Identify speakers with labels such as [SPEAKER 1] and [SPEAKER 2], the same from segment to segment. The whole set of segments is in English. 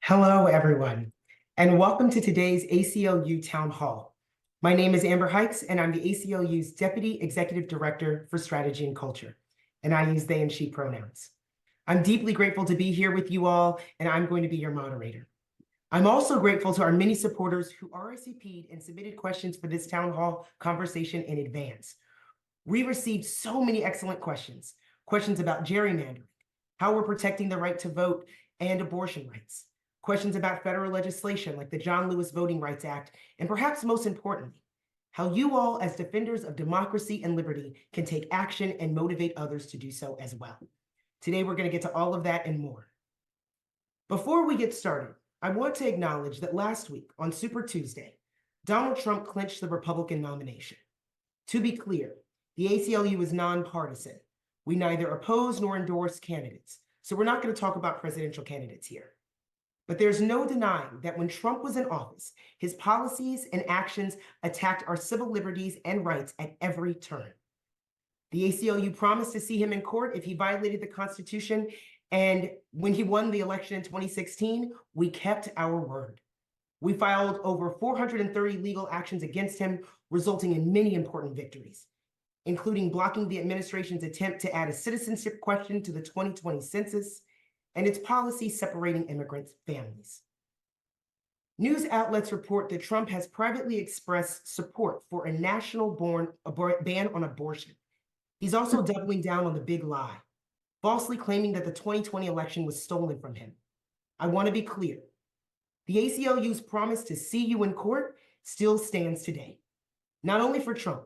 [SPEAKER 1] Hello, everyone, and welcome to today's ACLU Town Hall. My name is Amber Hikes, and I'm the ACLU's Deputy Executive Director for Strategy and Culture, and I use they and she pronouns. I'm deeply grateful to be here with you all, and I'm going to be your moderator. I'm also grateful to our many supporters who RSVP'd and submitted questions for this Town Hall conversation in advance. We received so many excellent questions about gerrymandering, how we're protecting the right to vote and abortion rights, questions about federal legislation like the John Lewis Voting Rights Act, and perhaps most importantly, how you all as defenders of democracy and liberty can take action and motivate others to do so as well. Today, we're going to get to all of that and more. Before we get started, I want to acknowledge that last week on Super Tuesday, Donald Trump clinched the Republican nomination. To be clear, the ACLU is nonpartisan. We neither oppose nor endorse candidates, so we're not going to talk about presidential candidates here. But there's no denying that when Trump was in office, his policies and actions attacked our civil liberties and rights at every turn. The ACLU promised to see him in court if he violated the Constitution, and when he won the election in 2016, we kept our word. We filed over 430 legal actions against him, resulting in many important victories, including blocking the administration's attempt to add a citizenship question to the 2020 census and its policy separating immigrant families. News outlets report that Trump has privately expressed support for a national ban on abortion. He's also doubling down on the big lie, falsely claiming that the 2020 election was stolen from him. I want to be clear. The ACLU's promise to see you in court still stands today, not only for Trump,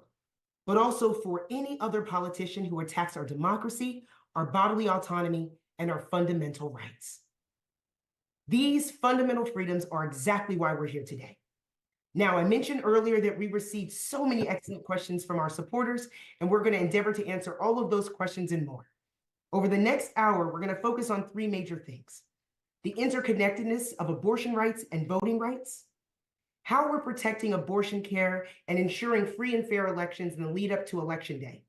[SPEAKER 1] but also for any other politician who attacks our democracy, our bodily autonomy, and our fundamental rights. These fundamental freedoms are exactly why we're here today. Now, I mentioned earlier that we received so many excellent questions from our supporters, and we're going to endeavor to answer all of those questions and more. Over the next hour, we're going to focus on three major things: the interconnectedness of abortion rights and voting rights, how we're protecting abortion care and ensuring free and fair elections in the lead up to Election Day,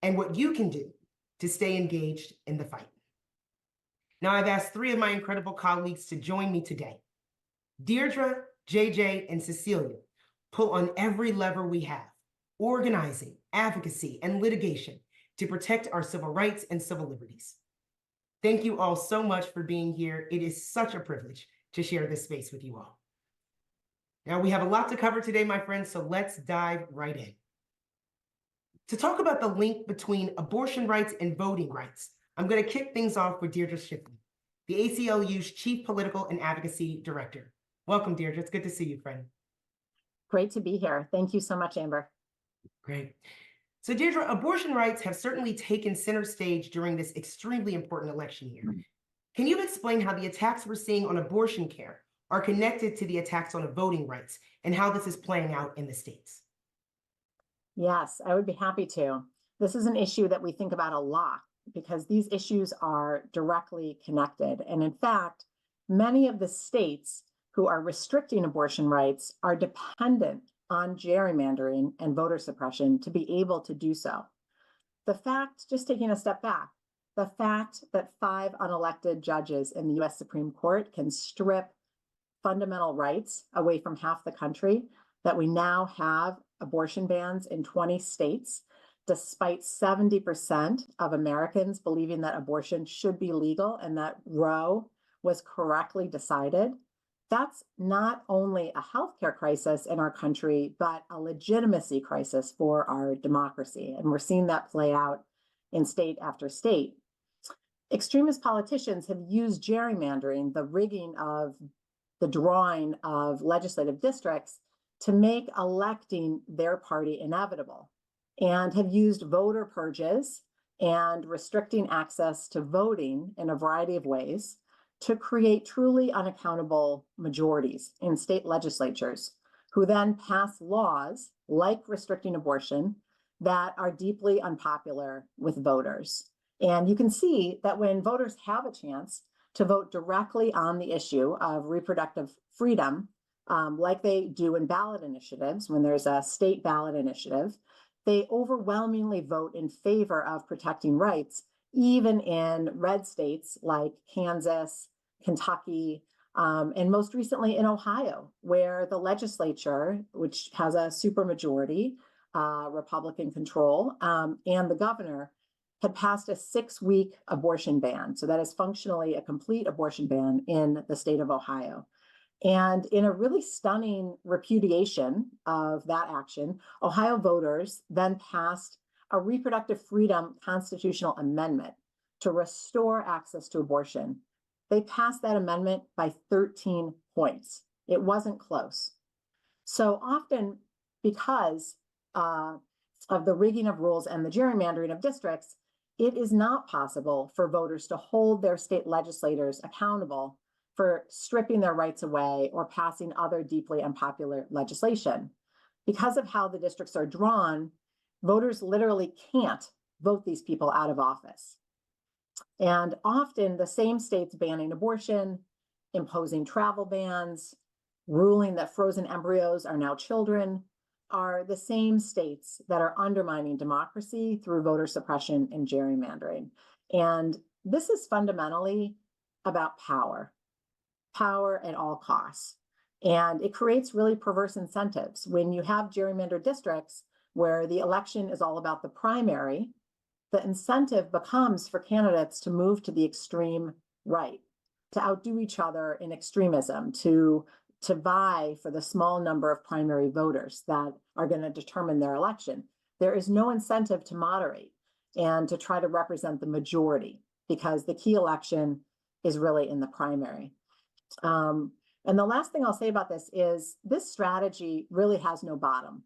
[SPEAKER 1] and what you can do to stay engaged in the fight. Now, I've asked three of my incredible colleagues to join me today. Deirdre, JJ, and Cecilia pull on every lever we have: organizing, advocacy, and litigation to protect our civil rights and civil liberties. Thank you all so much for being here. It is such a privilege to share this space with you all. Now, we have a lot to cover today, my friends, so let's dive right in. To talk about the link between abortion rights and voting rights, I'm going to kick things off with Deirdre Shipley, the ACLU's Chief Political and Advocacy Director. Welcome, Deirdre. It's good to see you, friend.
[SPEAKER 2] Great to be here. Thank you so much, Amber.
[SPEAKER 1] Great. So, Deirdre, abortion rights have certainly taken center stage during this extremely important election year. Can you explain how the attacks we're seeing on abortion care are connected to the attacks on voting rights and how this is playing out in the states?
[SPEAKER 2] Yes, I would be happy to. This is an issue that we think about a lot because these issues are directly connected. And in fact, many of the states who are restricting abortion rights are dependent on gerrymandering and voter suppression to be able to do so. The fact, just taking a step back, the fact that 5 unelected judges in the US Supreme Court can strip fundamental rights away from half the country, that we now have abortion bans in 20 states, despite 70% of Americans believing that abortion should be legal and that Roe was correctly decided. That's not only a healthcare crisis in our country, but a legitimacy crisis for our democracy. And we're seeing that play out in state after state. Extremist politicians have used gerrymandering, the rigging of the drawing of legislative districts, to make electing their party inevitable, and have used voter purges and restricting access to voting in a variety of ways to create truly unaccountable majorities in state legislatures, who then pass laws like restricting abortion that are deeply unpopular with voters. And you can see that when voters have a chance to vote directly on the issue of reproductive freedom, like they do in ballot initiatives, when there's a state ballot initiative, they overwhelmingly vote in favor of protecting rights, even in red states like Kansas, Kentucky, And most recently in Ohio, where the legislature, which has a supermajority, Republican control, and the governor had passed a 6-week abortion ban. So that is functionally a complete abortion ban in the state of Ohio. And in a really stunning repudiation of that action, Ohio voters then passed a reproductive freedom constitutional amendment to restore access to abortion. They passed that amendment by 13 points. It wasn't close. So often, because of the rigging of rules and the gerrymandering of districts, it is not possible for voters to hold their state legislators accountable for stripping their rights away or passing other deeply unpopular legislation. Because of how the districts are drawn, voters literally can't vote these people out of office. And often the same states banning abortion, imposing travel bans, ruling that frozen embryos are now children, are the same states that are undermining democracy through voter suppression and gerrymandering. And this is fundamentally about power at all costs. And it creates really perverse incentives. When you have gerrymandered districts where the election is all about the primary, the incentive becomes for candidates to move to the extreme right, to outdo each other in extremism, to vie for the small number of primary voters that are going to determine their election. There is no incentive to moderate and to try to represent the majority, because the key election is really in the primary. And the last thing I'll say about this is this strategy really has no bottom.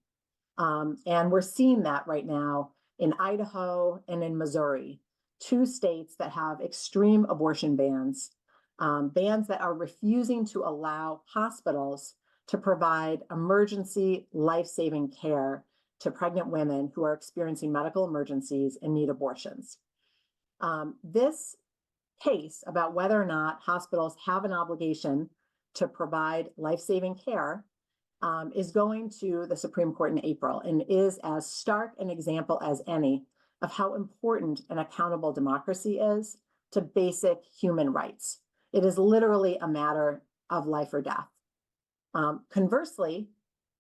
[SPEAKER 2] And we're seeing that right now in Idaho and in Missouri, 2 states that have extreme abortion bans, bans that are refusing to allow hospitals to provide emergency life-saving care to pregnant women who are experiencing medical emergencies and need abortions. This case about whether or not hospitals have an obligation to provide life-saving care is going to the Supreme Court in April, and is as stark an example as any of how important an accountable democracy is to basic human rights. It is literally a matter of life or death. Conversely,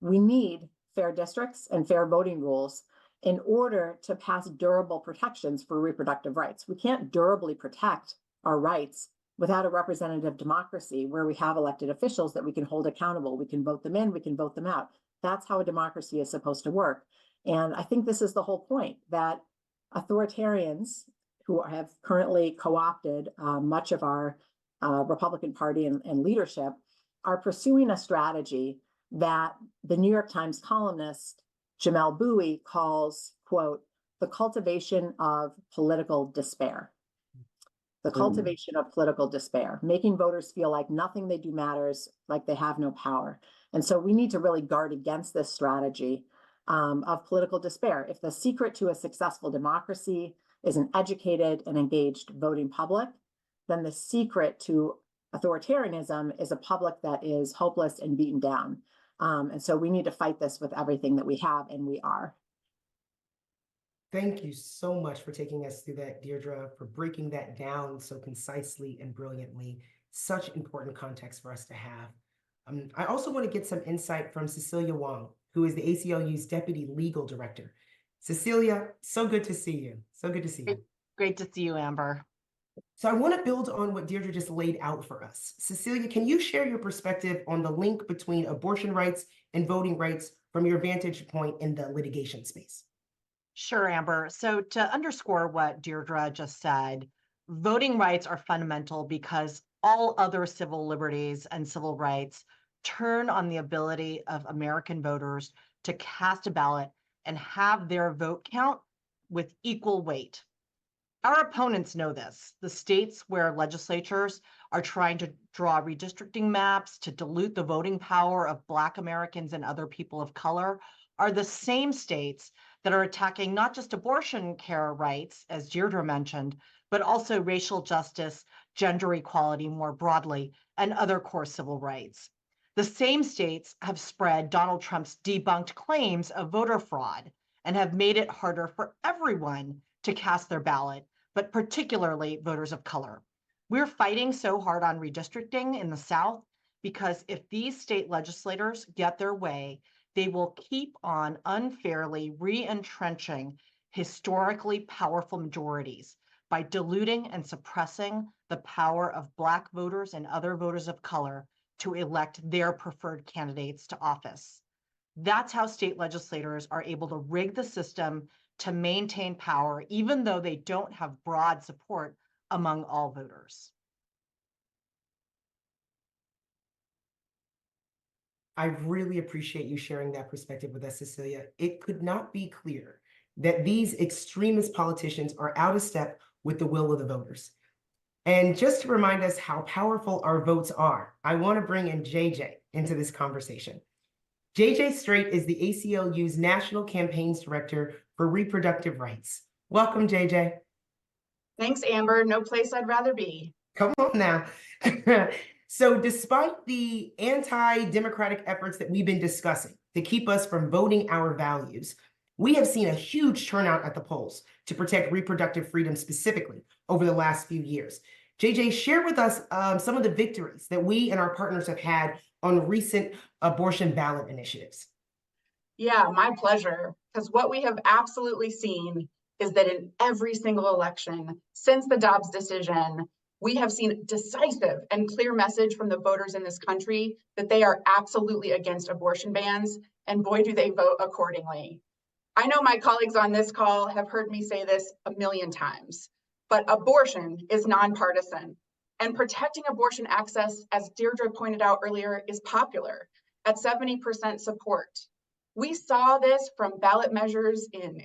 [SPEAKER 2] we need fair districts and fair voting rules in order to pass durable protections for reproductive rights. We can't durably protect our rights without a representative democracy where we have elected officials that we can hold accountable. We can vote them in, we can vote them out. That's how a democracy is supposed to work. And I think this is the whole point, that authoritarians who have currently co-opted much of our Republican Party and leadership are pursuing a strategy that the New York Times columnist Jamelle Bouie calls, quote, the cultivation of political despair. The cultivation of political despair, making voters feel like nothing they do matters, like they have no power. And so we need to really guard against this strategy of political despair. If the secret to a successful democracy is an educated and engaged voting public, then the secret to authoritarianism is a public that is hopeless and beaten down. And so we need to fight this with everything that we have, and we are.
[SPEAKER 1] Thank you so much for taking us through that, Deirdre, for breaking that down so concisely and brilliantly. Such important context for us to have. I also want to get some insight from Cecilia Wong, who is the ACLU's Deputy Legal Director. Cecilia, so good to see you. So good to see you.
[SPEAKER 3] Great to see you, Amber.
[SPEAKER 1] So I want to build on what Deirdre just laid out for us. Cecilia, can you share your perspective on the link between abortion rights and voting rights from your vantage point in the litigation space?
[SPEAKER 3] Sure, Amber. So to underscore what Deirdre just said, voting rights are fundamental because all other civil liberties and civil rights turn on the ability of American voters to cast a ballot and have their vote count with equal weight. Our opponents know this. The states where legislatures are trying to draw redistricting maps to dilute the voting power of Black Americans and other people of color are the same states that are attacking not just abortion care rights, as Deirdre mentioned, but also racial justice, gender equality more broadly, and other core civil rights. The same states have spread Donald Trump's debunked claims of voter fraud and have made it harder for everyone to cast their ballot, but particularly voters of color. We're fighting so hard on redistricting in the South because if these state legislators get their way, they will keep on unfairly re-entrenching historically powerful majorities by diluting and suppressing the power of Black voters and other voters of color to elect their preferred candidates to office. That's how state legislators are able to rig the system to maintain power, even though they don't have broad support among all voters.
[SPEAKER 1] I really appreciate you sharing that perspective with us, Cecilia. It could not be clearer that these extremist politicians are out of step with the will of the voters. And just to remind us how powerful our votes are, I want to bring in JJ into this conversation. JJ Straight is the ACLU's National Campaigns Director for Reproductive Rights. Welcome, JJ.
[SPEAKER 4] Thanks, Amber. No place I'd rather be.
[SPEAKER 1] Come on now. So despite the anti-democratic efforts that we've been discussing to keep us from voting our values, we have seen a huge turnout at the polls to protect reproductive freedom specifically over the last few years. JJ, share with us some of the victories that we and our partners have had on recent abortion ballot initiatives.
[SPEAKER 4] Yeah, my pleasure. Because what we have absolutely seen is that in every single election since the Dobbs decision, we have seen decisive and clear message from the voters in this country that they are absolutely against abortion bans, and boy, do they vote accordingly. I know my colleagues on this call have heard me say this a million times, but abortion is nonpartisan, and protecting abortion access, as Deirdre pointed out earlier, is popular at 70% support. We saw this from ballot measures in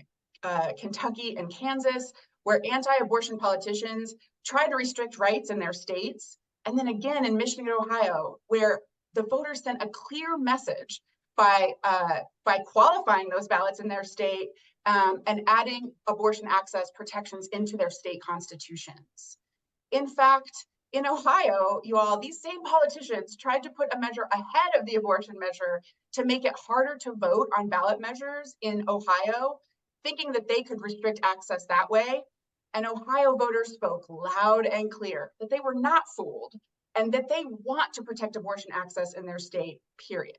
[SPEAKER 4] Kentucky and Kansas, where anti-abortion politicians tried to restrict rights in their states. And then again in Michigan and Ohio, where the voters sent a clear message by qualifying those ballots in their state and adding abortion access protections into their state constitutions. In fact, in Ohio, you all, these same politicians tried to put a measure ahead of the abortion measure to make it harder to vote on ballot measures in Ohio, thinking that they could restrict access that way. And Ohio voters spoke loud and clear that they were not fooled and that they want to protect abortion access in their state, period.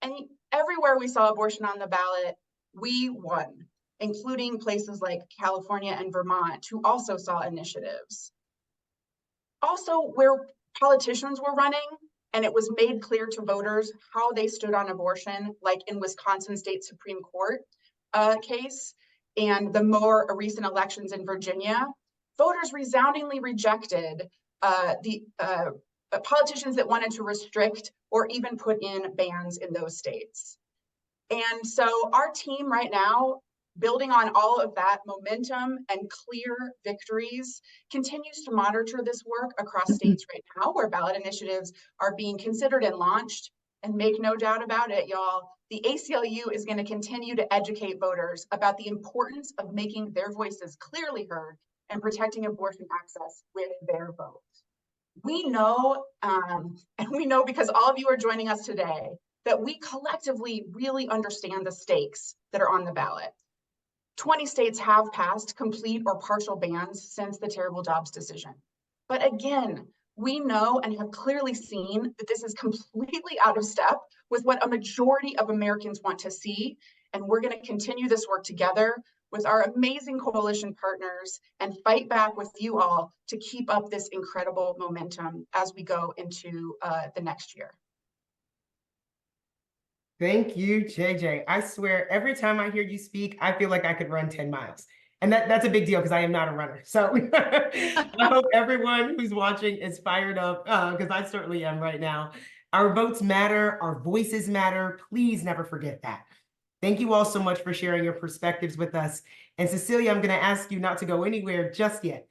[SPEAKER 4] And everywhere we saw abortion on the ballot, we won, including places like California and Vermont, who also saw initiatives. Also, where politicians were running and it was made clear to voters how they stood on abortion, like in Wisconsin State Supreme Court case and the more recent elections in Virginia, voters resoundingly rejected the politicians that wanted to restrict or even put in bans in those states. And so our team right now, building on all of that momentum and clear victories, continues to monitor this work across states right now where ballot initiatives are being considered and launched. And make no doubt about it, y'all, the ACLU is going to continue to educate voters about the importance of making their voices clearly heard and protecting abortion access with their vote. We know, and we know because all of you are joining us today, that we collectively really understand the stakes that are on the ballot. 20 states have passed complete or partial bans since the terrible Dobbs decision. But again, we know and have clearly seen that this is completely out of step with what a majority of Americans want to see. And we're going to continue this work together with our amazing coalition partners and fight back with you all to keep up this incredible momentum as we go into the next year.
[SPEAKER 1] Thank you, JJ. I swear, every time I hear you speak, I feel like I could run 10 miles. And that's a big deal because I am not a runner. So I hope everyone who's watching is fired up because I certainly am right now. Our votes matter. Our voices matter. Please never forget that. Thank you all so much for sharing your perspectives with us. And Cecilia, I'm going to ask you not to go anywhere just yet.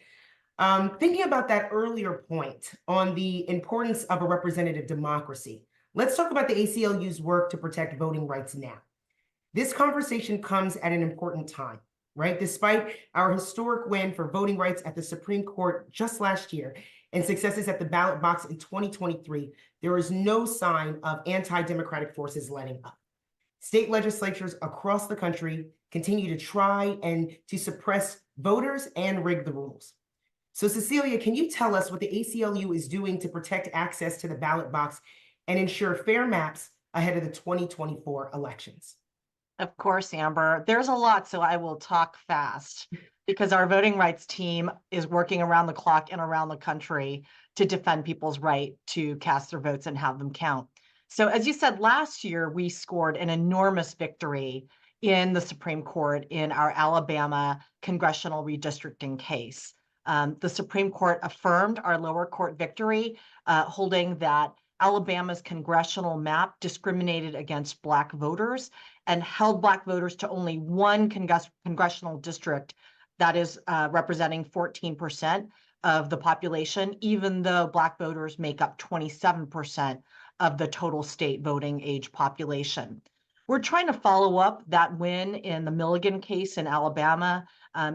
[SPEAKER 1] Thinking about that earlier point on the importance of a representative democracy, let's talk about the ACLU's work to protect voting rights now. This conversation comes at an important time, right? Despite our historic win for voting rights at the Supreme Court just last year and successes at the ballot box in 2023, there is no sign of anti-democratic forces letting up. State legislatures across the country continue to try and to suppress voters and rig the rules. So Cecilia, can you tell us what the ACLU is doing to protect access to the ballot box and ensure fair maps ahead of the 2024 elections?
[SPEAKER 3] Of course, Amber. There's a lot, so I will talk fast because our voting rights team is working around the clock and around the country to defend people's right to cast their votes and have them count. So, as you said, last year we scored an enormous victory in the Supreme Court in our Alabama congressional redistricting case. The Supreme Court affirmed our lower court victory, holding that Alabama's congressional map discriminated against Black voters and held Black voters to only one congressional district that is representing 14% of the population, even though Black voters make up 27% of the total state voting age population. We're trying to follow up that win in the Milligan case in Alabama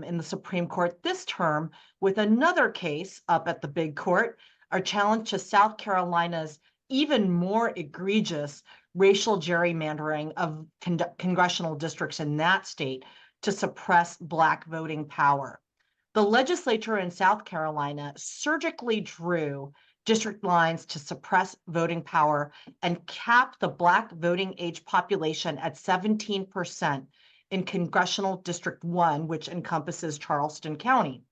[SPEAKER 3] in the Supreme Court this term with another case up at the big court, our challenge to South Carolina's even more egregious racial gerrymandering of congressional districts in that state to suppress Black voting power. The legislature in South Carolina surgically drew district lines to suppress voting power and cap the Black voting age population at 17% in Congressional District 1, which encompasses Charleston County.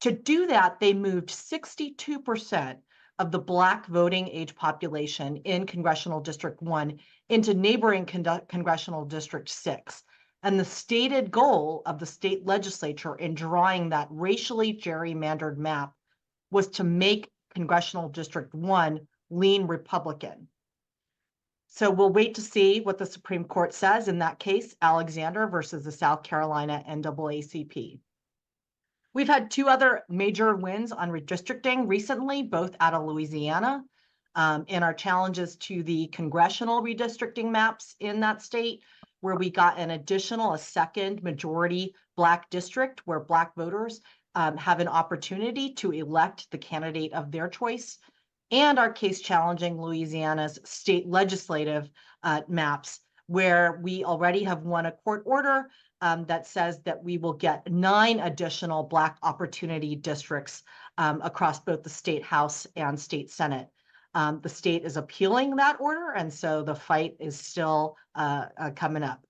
[SPEAKER 3] To do that, they moved 62% of the Black voting age population in Congressional District 1 into neighboring Congressional District 6. And the stated goal of the state legislature in drawing that racially gerrymandered map was to make Congressional District 1 lean Republican. So we'll wait to see what the Supreme Court says in that case, Alexander versus the South Carolina NAACP. We've had two other major wins on redistricting recently, both out of Louisiana, in our challenges to the congressional redistricting maps in that state, where we got a second majority Black district where Black voters have an opportunity to elect the candidate of their choice, and our case challenging Louisiana's state legislative maps, where we already have won a court order that says that we will get 9 additional Black opportunity districts across both the state House and state Senate. The state is appealing that order, and so the fight is still coming up.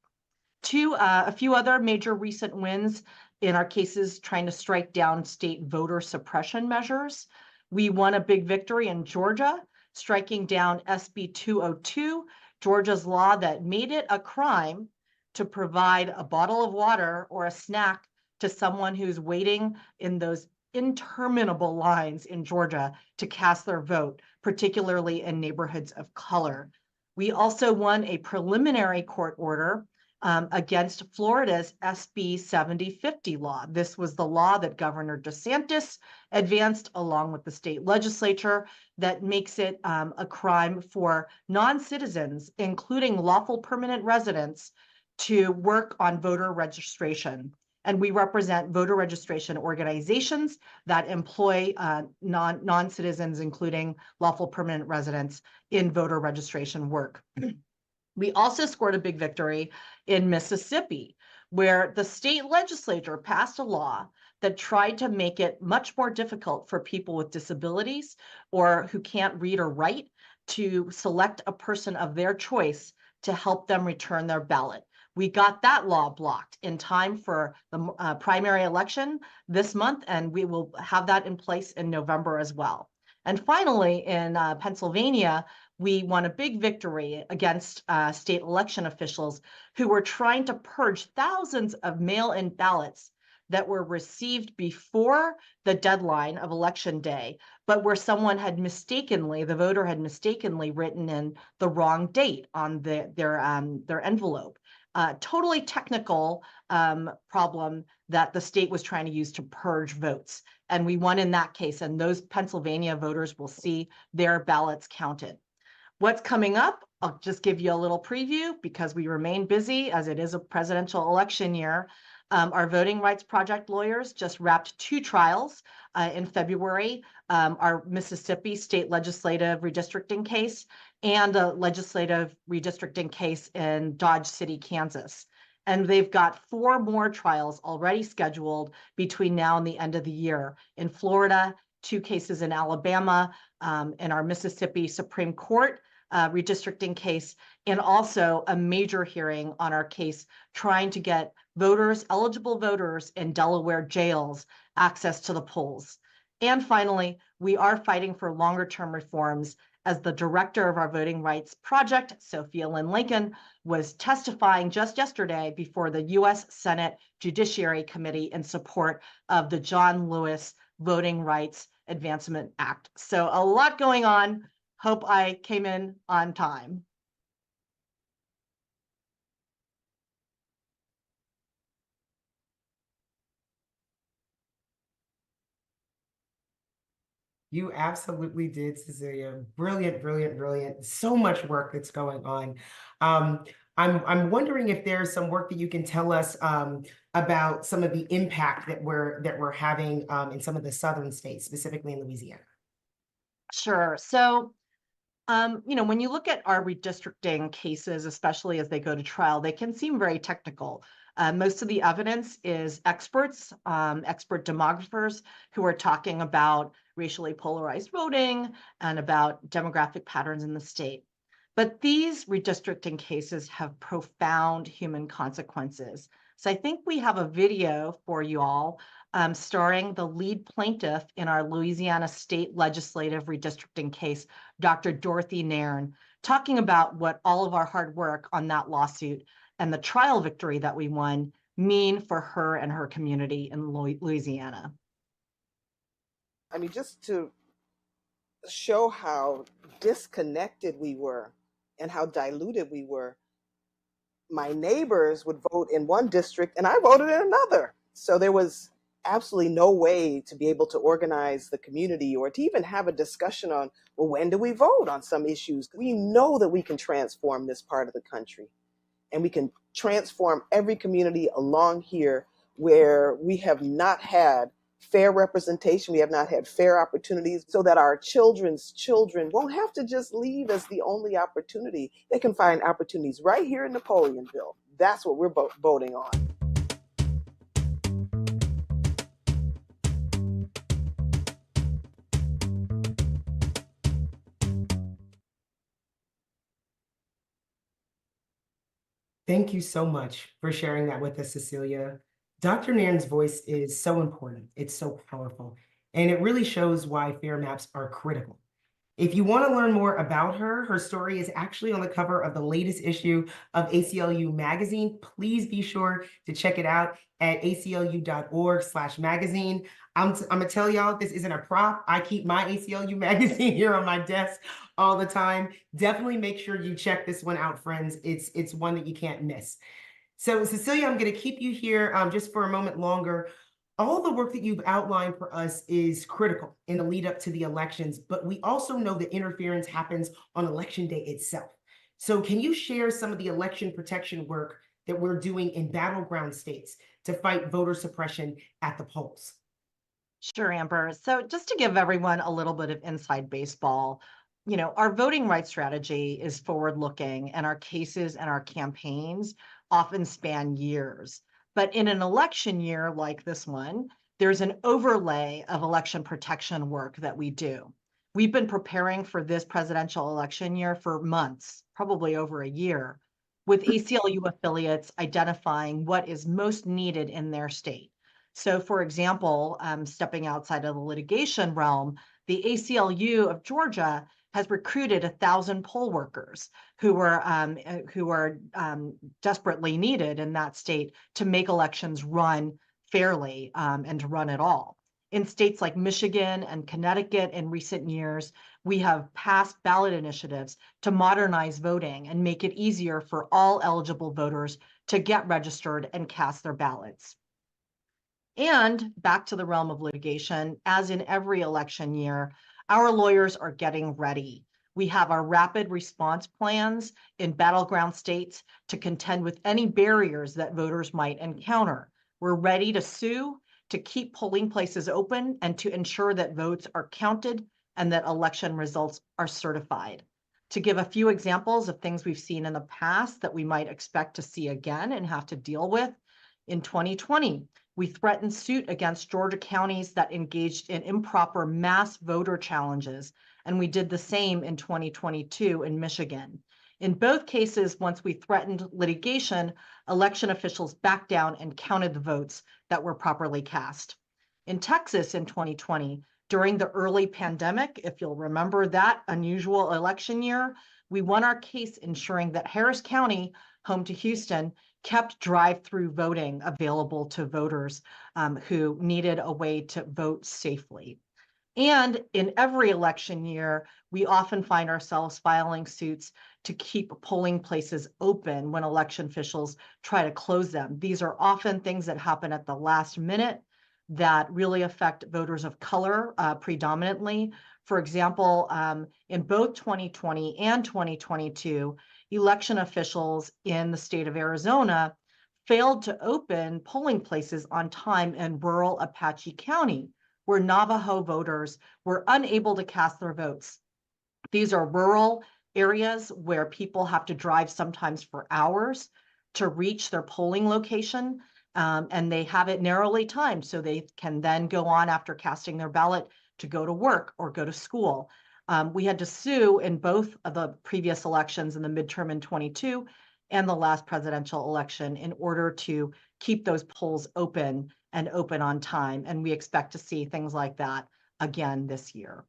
[SPEAKER 3] A few other major recent wins in our cases trying to strike down state voter suppression measures. We won a big victory in Georgia, striking down SB 202, Georgia's law that made it a crime to provide a bottle of water or a snack to someone who's waiting in those interminable lines in Georgia to cast their vote, particularly in neighborhoods of color. We also won a preliminary court order against Florida's SB 7050 law. This was the law that Governor DeSantis advanced along with the state legislature that makes it a crime for non-citizens, including lawful permanent residents, to work on voter registration. And we represent voter registration organizations that employ non-citizens, including lawful permanent residents, in voter registration work. We also scored a big victory in Mississippi, where the state legislature passed a law that tried to make it much more difficult for people with disabilities or who can't read or write to select a person of their choice to help them return their ballot. We got that law blocked in time for the primary election this month, and we will have that in place in November as well. And finally, in Pennsylvania, we won a big victory against state election officials who were trying to purge thousands of mail-in ballots that were received before the deadline of election day, but where someone had the voter had mistakenly written in the wrong date on their envelope. Totally technical problem that the state was trying to use to purge votes. And we won in that case, and those Pennsylvania voters will see their ballots counted. What's coming up? I'll just give you a little preview because we remain busy as it is a presidential election year. Our Voting Rights Project lawyers just wrapped 2 trials in February, our Mississippi state legislative redistricting case and a legislative redistricting case in Dodge City, Kansas. And they've got 4 more trials already scheduled between now and the end of the year in Florida, 2 cases in Alabama, in our Mississippi Supreme Court redistricting case, and also a major hearing on our case trying to get eligible voters in Delaware jails, access to the polls. And finally, we are fighting for longer term reforms. As the director of our Voting Rights Project, Sophia Lynn Lincoln, was testifying just yesterday before the U.S. Senate Judiciary Committee in support of the John Lewis Voting Rights Advancement Act. So a lot going on. Hope I came in on time.
[SPEAKER 1] You absolutely did, Cecilia. Brilliant, brilliant, brilliant. So much work that's going on. I'm wondering if there's some work that you can tell us about some of the impact that we're having in some of the southern states, specifically in Louisiana.
[SPEAKER 3] Sure. So, when you look at our redistricting cases, especially as they go to trial, they can seem very technical. Most of the evidence is experts, expert demographers who are talking about racially polarized voting and about demographic patterns in the state. But these redistricting cases have profound human consequences. So I think we have a video for you all starring the lead plaintiff in our Louisiana state legislative redistricting case, Dr. Dorothy Nairn, talking about what all of our hard work on that lawsuit and the trial victory that we won mean for her and her community in Louisiana.
[SPEAKER 5] I mean, just to show how disconnected we were and how diluted we were, my neighbors would vote in one district and I voted in another. So there was absolutely no way to be able to organize the community or to even have a discussion on, well, when do we vote on some issues? We know that we can transform this part of the country, and we can transform every community along here where we have not had fair representation, we have not had fair opportunities, so that our children's children won't have to just leave as the only opportunity. They can find opportunities right here in Napoleonville. That's what we're voting on.
[SPEAKER 1] Thank you so much for sharing that with us, Cecilia. Dr. Nairn's voice is so important. It's so powerful, and it really shows why FAIR maps are critical. If you want to learn more about her, her story is actually on the cover of the latest issue of ACLU magazine. Please be sure to check it out at aclu.org/magazine. I'm gonna tell y'all, this isn't a prop. I keep my ACLU magazine here on my desk all the time. Definitely make sure you check this one out, friends. It's one that you can't miss. So Cecilia, I'm gonna keep you here just for a moment longer. All the work that you've outlined for us is critical in the lead up to the elections, but we also know that interference happens on election day itself. So can you share some of the election protection work that we're doing in battleground states to fight voter suppression at the polls?
[SPEAKER 3] Sure, Amber. So just to give everyone a little bit of inside baseball, our voting rights strategy is forward looking, and our cases and our campaigns often span years. But in an election year like this one, there's an overlay of election protection work that we do. We've been preparing for this presidential election year for months, probably over a year, with ACLU affiliates identifying what is most needed in their state. So, for example, stepping outside of the litigation realm, the ACLU of Georgia has recruited 1,000 poll workers who are desperately needed in that state to make elections run fairly and to run at all. In states like Michigan and Connecticut in recent years, we have passed ballot initiatives to modernize voting and make it easier for all eligible voters to get registered and cast their ballots. And back to the realm of litigation, as in every election year, our lawyers are getting ready. We have our rapid response plans in battleground states to contend with any barriers that voters might encounter. We're ready to sue, to keep polling places open, and to ensure that votes are counted and that election results are certified. To give a few examples of things we've seen in the past that we might expect to see again and have to deal with, in 2020, we threatened suit against Georgia counties that engaged in improper mass voter challenges, and we did the same in 2022 in Michigan. In both cases, once we threatened litigation, election officials backed down and counted the votes that were properly cast. In Texas in 2020, during the early pandemic, if you'll remember that unusual election year, we won our case ensuring that Harris County, home to Houston, kept drive-through voting available to voters who needed a way to vote safely. And in every election year, we often find ourselves filing suits to keep polling places open when election officials try to close them. These are often things that happen at the last minute that really affect voters of color predominantly. For example, in both 2020 and 2022, election officials in the state of Arizona failed to open polling places on time in rural Apache County, where Navajo voters were unable to cast their votes. These are rural areas where people have to drive sometimes for hours to reach their polling location. And they have it narrowly timed so they can then go on after casting their ballot to go to work or go to school. We had to sue in both of the previous elections, in the midterm in 22 and the last presidential election, in order to keep those polls open and open on time. And we expect to see things like that again this year.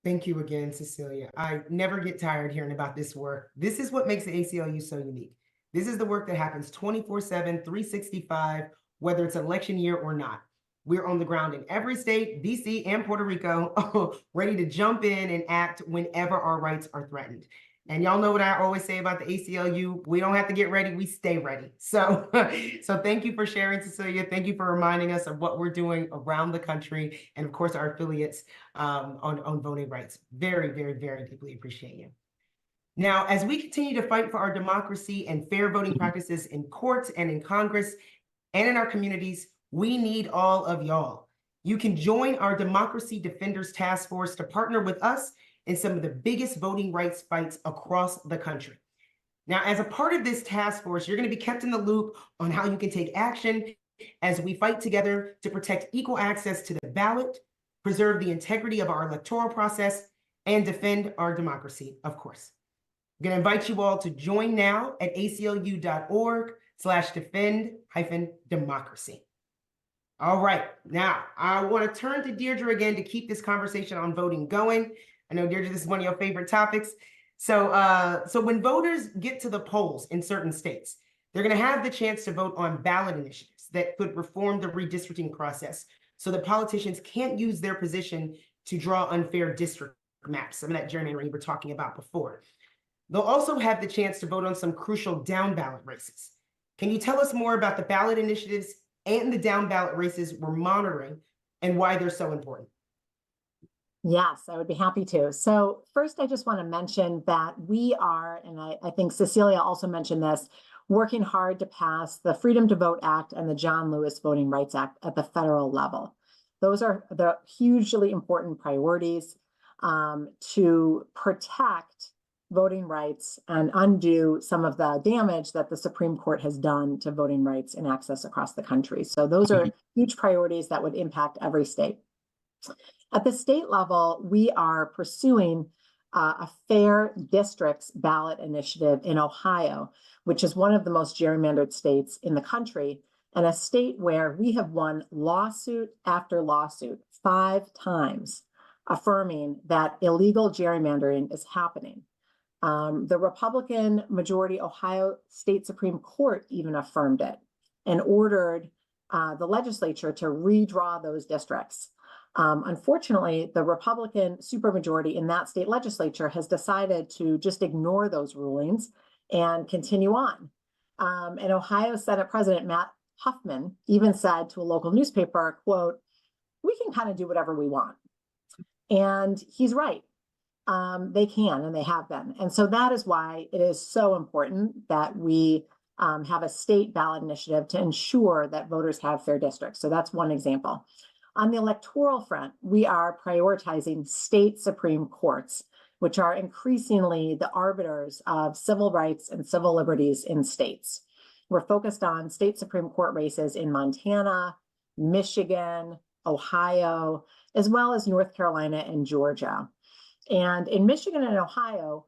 [SPEAKER 1] Thank you again, Cecilia. I never get tired hearing about this work. This is what makes the ACLU so unique. This is the work that happens 24/7, 365, whether it's election year or not. We're on the ground in every state, DC and Puerto Rico, ready to jump in and act whenever our rights are threatened. And y'all know what I always say about the ACLU, we don't have to get ready, we stay ready. So, so thank you for sharing, Cecilia. Thank you for reminding us of what we're doing around the country, and of course our affiliates on voting rights. Very, very, very deeply appreciate you. Now, as we continue to fight for our democracy and fair voting practices in courts and in Congress and in our communities, we need all of y'all. You can join our Democracy Defenders Task Force to partner with us in some of the biggest voting rights fights across the country. Now, as a part of this task force, you're going to be kept in the loop on how you can take action as we fight together to protect equal access to the ballot, preserve the integrity of our electoral process, and defend our democracy, of course. I'm going to invite you all to join now at aclu.org/defend-democracy. All right, now I want to turn to Deirdre again to keep this conversation on voting going. I know, Deirdre, this is one of your favorite topics. So, so when voters get to the polls in certain states, they're going to have the chance to vote on ballot initiatives that could reform the redistricting process so that politicians can't use their position to draw unfair district maps, some of that gerrymandering we were talking about before. They'll also have the chance to vote on some crucial down ballot races. Can you tell us more about the ballot initiatives and the down ballot races we're monitoring and why they're so important?
[SPEAKER 2] Yes, I would be happy to. So first, I just want to mention that we are, and I think Cecilia also mentioned this, working hard to pass the Freedom to Vote Act and the John Lewis Voting Rights Act at the federal level. Those are the hugely important priorities to protect voting rights and undo some of the damage that the Supreme Court has done to voting rights and access across the country. So those are huge priorities that would impact every state. At the state level, we are pursuing a fair districts ballot initiative in Ohio, which is one of the most gerrymandered states in the country, and a state where we have won lawsuit after lawsuit 5 times, affirming that illegal gerrymandering is happening. The Republican majority Ohio State Supreme Court even affirmed it and ordered the legislature to redraw those districts. Unfortunately, the Republican supermajority in that state legislature has decided to just ignore those rulings and continue on. And Ohio Senate President Matt Huffman even said to a local newspaper, quote, "We can kind of do whatever we want." And he's right. They can, and they have been. And so that is why it is so important that we have a state ballot initiative to ensure that voters have fair districts. So that's one example. On the electoral front, we are prioritizing state Supreme Courts which are increasingly the arbiters of civil rights and civil liberties in states. We're focused on state Supreme Court races in Montana, Michigan, Ohio, as well as North Carolina and Georgia. And in Michigan and Ohio,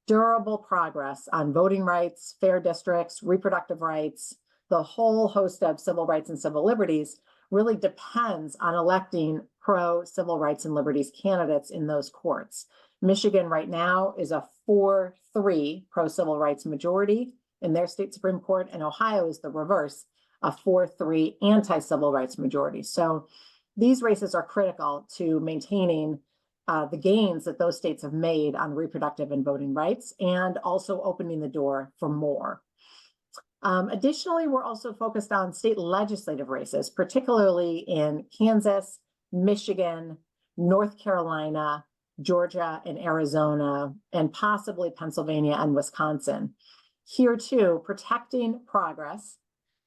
[SPEAKER 2] durable progress on voting rights, fair districts, reproductive rights, the whole host of civil rights and civil liberties really depends on electing pro-civil rights and liberties candidates in those courts. Michigan right now is a 4-3 pro-civil rights majority in their state Supreme Court, and Ohio is the reverse, a 4-3 anti-civil rights majority. So these races are critical to maintaining the gains that those states have made on reproductive and voting rights, and also opening the door for more. Additionally, we're also focused on state legislative races, particularly in Kansas, Michigan, North Carolina, Georgia, and Arizona, and possibly Pennsylvania and Wisconsin. Here too, protecting progress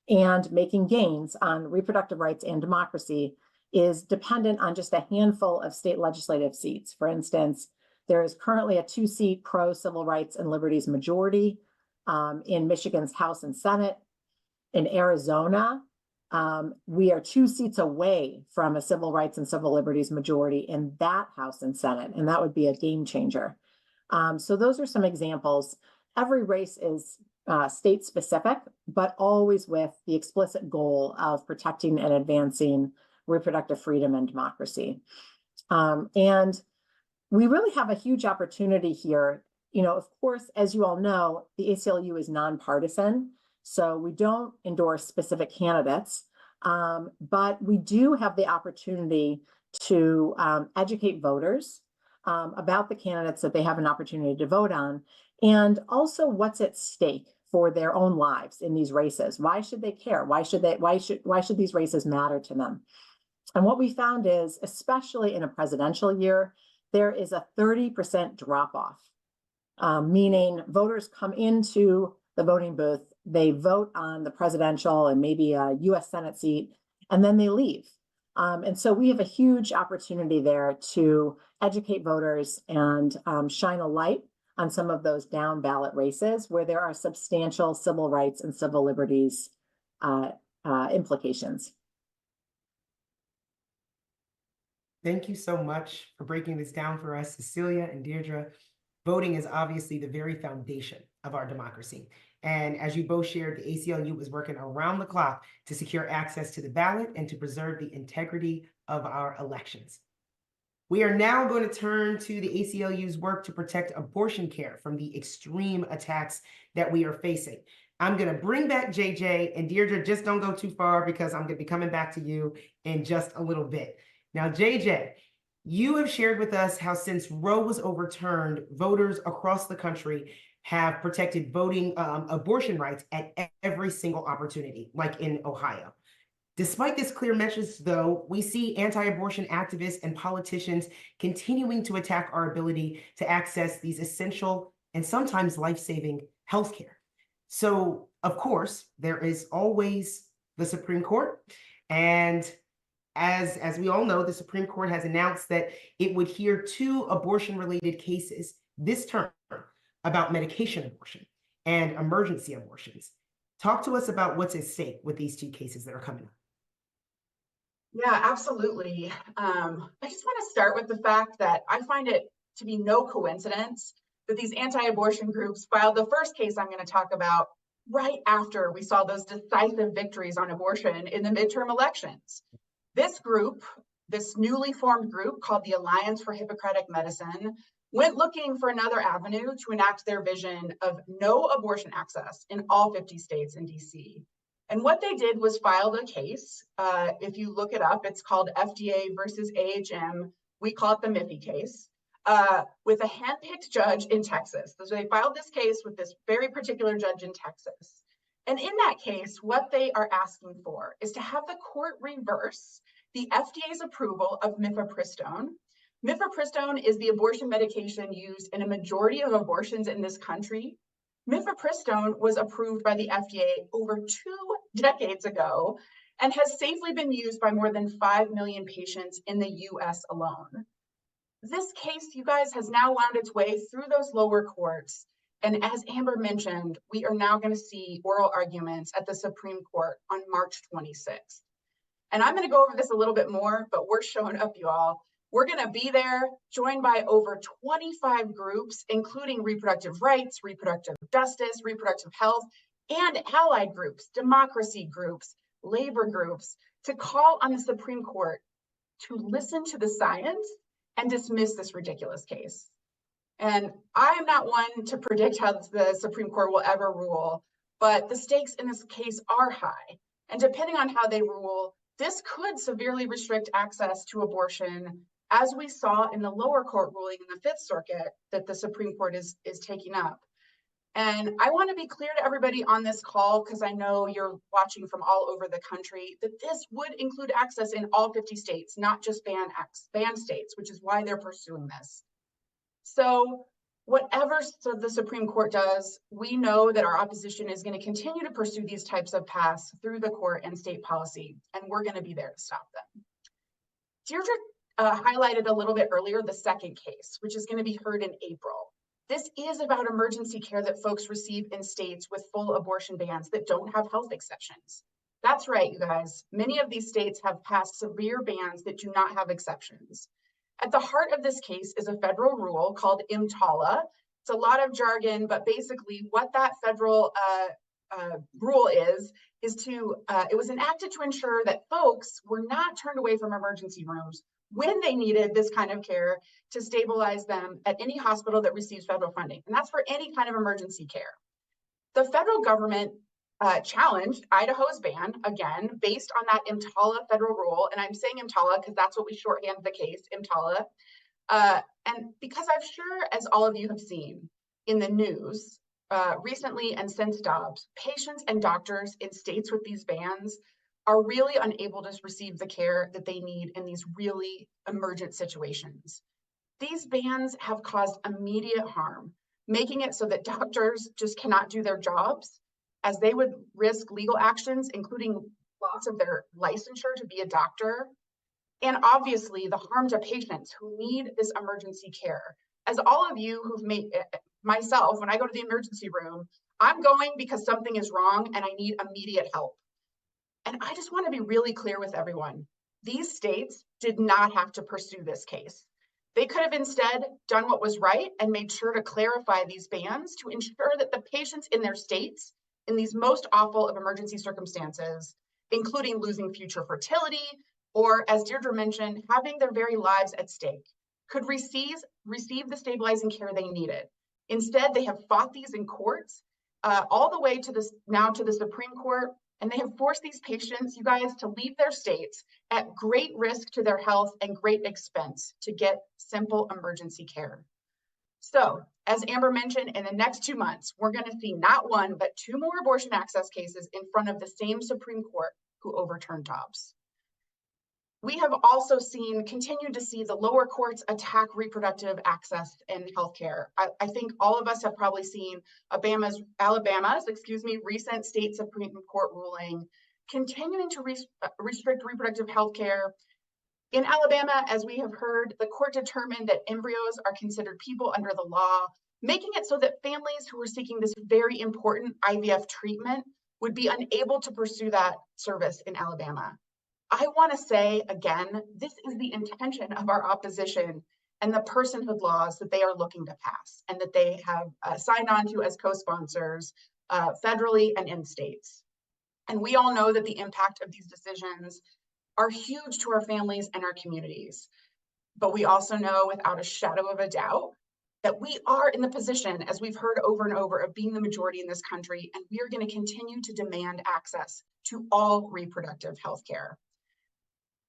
[SPEAKER 2] and making gains on reproductive rights and democracy is dependent on just a handful of state legislative seats. For instance, there is currently a 2-seat pro-civil rights and liberties majority in Michigan's House and Senate. In Arizona, we are 2 seats away from a civil rights and civil liberties majority in that House and Senate, and that would be a game changer. So those are some examples. Every race is state specific, but always with the explicit goal of protecting and advancing reproductive freedom and democracy. And we really have a huge opportunity here. You know, of course, as you all know, the ACLU is nonpartisan, so we don't endorse specific candidates, but we do have the opportunity to educate voters about the candidates that they have an opportunity to vote on, and also what's at stake for their own lives in these races. Why should they care? Why should these races matter to them? And what we found is, especially in a presidential year, there is a 30% drop-off, meaning voters come into the voting booth, they vote on the presidential and maybe a US Senate seat, and then they leave. And so we have a huge opportunity there to educate voters and shine a light on some of those down ballot races where there are substantial civil rights and civil liberties implications.
[SPEAKER 1] Thank you so much for breaking this down for us, Cecilia and Deirdre. Voting is obviously the very foundation of our democracy. And as you both shared, the ACLU is working around the clock to secure access to the ballot and to preserve the integrity of our elections. We are now going to turn to the ACLU's work to protect abortion care from the extreme attacks that we are facing. I'm going to bring back JJ, and Deirdre, just don't go too far because I'm going to be coming back to you in just a little bit. Now, JJ, you have shared with us how since Roe was overturned, voters across the country have protected voting abortion rights at every single opportunity, like in Ohio. Despite this clear message, though, we see anti-abortion activists and politicians continuing to attack our ability to access these essential and sometimes life-saving healthcare. So, of course, there is always the Supreme Court, and as we all know, the Supreme Court has announced that it would hear 2 abortion-related cases this term about medication abortion and emergency abortions. Talk to us about what's at stake with these 2 cases that are coming up.
[SPEAKER 4] Yeah, absolutely. I just want to start with the fact that I find it to be no coincidence that these anti-abortion groups filed the first case I'm going to talk about right after we saw those decisive victories on abortion in the midterm elections. This group, this newly formed group called the Alliance for Hippocratic Medicine, went looking for another avenue to enact their vision of no abortion access in all 50 states and DC. And what they did was filed a case. If you look it up, it's called FDA versus AHM. We call it the Miffy case, with a handpicked judge in Texas. So they filed this case with this very particular judge in Texas. And in that case, what they are asking for is to have the court reverse the FDA's approval of mifepristone. Mifepristone is the abortion medication used in a majority of abortions in this country. Mifepristone was approved by the FDA over 2 decades ago and has safely been used by more than 5 million patients in the US alone. This case, you guys, has now wound its way through those lower courts. And as Amber mentioned, we are now going to see oral arguments at the Supreme Court on March 26th. And I'm going to go over this a little bit more, but we're showing up, you all. We're going to be there, joined by over 25 groups, including reproductive rights, reproductive justice, reproductive health, and allied groups, democracy groups, labor groups, to call on the Supreme Court to listen to the science and dismiss this ridiculous case. And I am not one to predict how the Supreme Court will ever rule, but the stakes in this case are high. And depending on how they rule, this could severely restrict access to abortion, as we saw in the lower court ruling in the Fifth Circuit that the Supreme Court is taking up. And I want to be clear to everybody on this call, because I know you're watching from all over the country, that this would include access in all 50 states, not just ban states, which is why they're pursuing this. So whatever the Supreme Court does, we know that our opposition is going to continue to pursue these types of paths through the court and state policy, and we're going to be there to stop them. Deirdre highlighted a little bit earlier the second case, which is going to be heard in April. This is about emergency care that folks receive in states with full abortion bans that don't have health exceptions. That's right, you guys. Many of these states have passed severe bans that do not have exceptions. At the heart of this case is a federal rule called EMTALA. It's a lot of jargon, but basically what that federal rule is it was enacted to ensure that folks were not turned away from emergency rooms when they needed this kind of care to stabilize them at any hospital that receives federal funding. And that's for any kind of emergency care. The federal government challenged Idaho's ban, again, based on that EMTALA federal rule. And I'm saying EMTALA because that's what we shorthand the case, EMTALA. And because I'm sure, as all of you have seen in the news recently and since Dobbs, patients and doctors in states with these bans are really unable to receive the care that they need in these really emergent situations. These bans have caused immediate harm, making it so that doctors just cannot do their jobs, as they would risk legal actions, including loss of their licensure to be a doctor, and obviously the harm to patients who need this emergency care. As all of you who've made myself, when I go to the emergency room, I'm going because something is wrong and I need immediate help. And I just want to be really clear with everyone. These states did not have to pursue this case. They could have instead done what was right and made sure to clarify these bans to ensure that the patients in their states, in these most awful of emergency circumstances, including losing future fertility, or as Deirdre mentioned, having their very lives at stake, could receive the stabilizing care they needed. Instead, they have fought these in courts all the way to the Supreme Court, and they have forced these patients, you guys, to leave their states at great risk to their health and great expense to get simple emergency care. So, as Amber mentioned, in the next 2 months, we're going to see not one, but 2 more abortion access cases in front of the same Supreme Court who overturned Dobbs. We have also continued to see the lower courts attack reproductive access and healthcare. I think all of us have probably seen Alabama's recent state Supreme Court ruling continuing to restrict reproductive healthcare. In Alabama, as we have heard, the court determined that embryos are considered people under the law, making it so that families who were seeking this very important IVF treatment would be unable to pursue that service in Alabama. I want to say again, this is the intention of our opposition and the personhood laws that they are looking to pass and that they have signed on to as co-sponsors federally and in states. And we all know that the impact of these decisions are huge to our families and our communities. But we also know without a shadow of a doubt that we are in the position, as we've heard over and over, of being the majority in this country, and we are going to continue to demand access to all reproductive health care.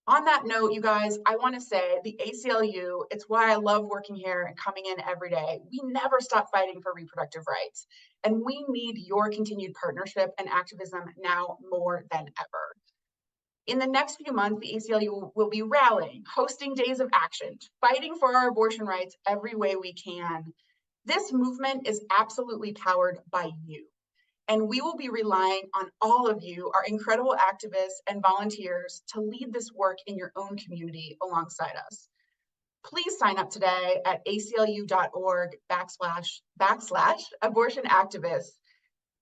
[SPEAKER 4] On that note, you guys, I want to say the ACLU, it's why I love working here and coming in every day. We never stop fighting for reproductive rights, and we need your continued partnership and activism now more than ever. In the next few months, the ACLU will be rallying, hosting days of action, fighting for our abortion rights every way we can. This movement is absolutely powered by you. And we will be relying on all of you, our incredible activists and volunteers, to lead this work in your own community alongside us. please sign up today at aclu.org/abortion activists.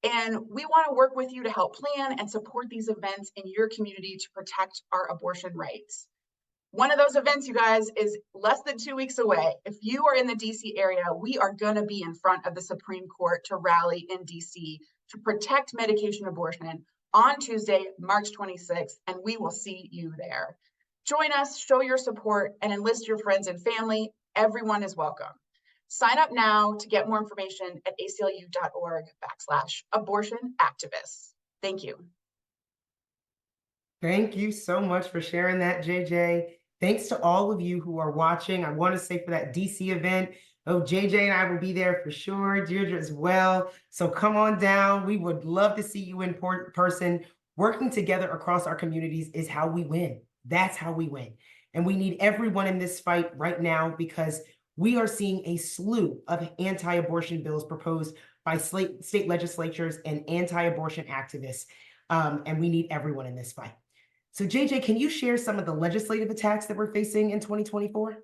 [SPEAKER 4] And we want to work with you to help plan and support these events in your community to protect our abortion rights. One of those events, you guys, is less than 2 weeks away. If you are in the DC area, we are going to be in front of the Supreme Court to rally in DC to protect medication abortion on Tuesday, March 26th, and we will see you there. Join us, show your support, and enlist your friends and family. Everyone is welcome. Sign up now to get more information at aclu.org/abortion activists. Thank you.
[SPEAKER 1] Thank you so much for sharing that, JJ. Thanks to all of you who are watching. I want to say for that DC event, oh, JJ and I will be there for sure, Deirdre as well. So come on down. We would love to see you in person. Working together across our communities is how we win. That's how we win. And we need everyone in this fight right now because we are seeing a slew of anti-abortion bills proposed by state legislatures and anti-abortion activists. And we need everyone in this fight. So JJ, can you share some of the legislative attacks that we're facing in 2024?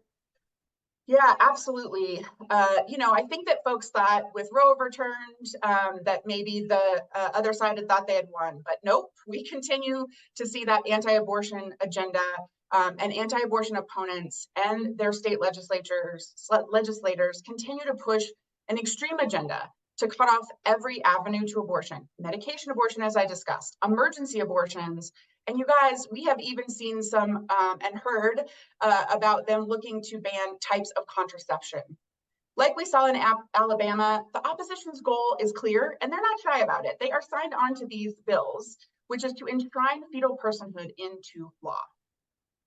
[SPEAKER 4] Yeah, absolutely. I think that folks thought with Roe overturned that maybe the other side had thought they had won, but nope, we continue to see that anti-abortion agenda and anti-abortion opponents and their state legislators continue to push an extreme agenda to cut off every avenue to abortion, medication abortion, as I discussed, emergency abortions. And you guys, we have even seen some and heard about them looking to ban types of contraception. Like we saw in Alabama, the opposition's goal is clear, and they're not shy about it. They are signed on to these bills, which is to enshrine fetal personhood into law.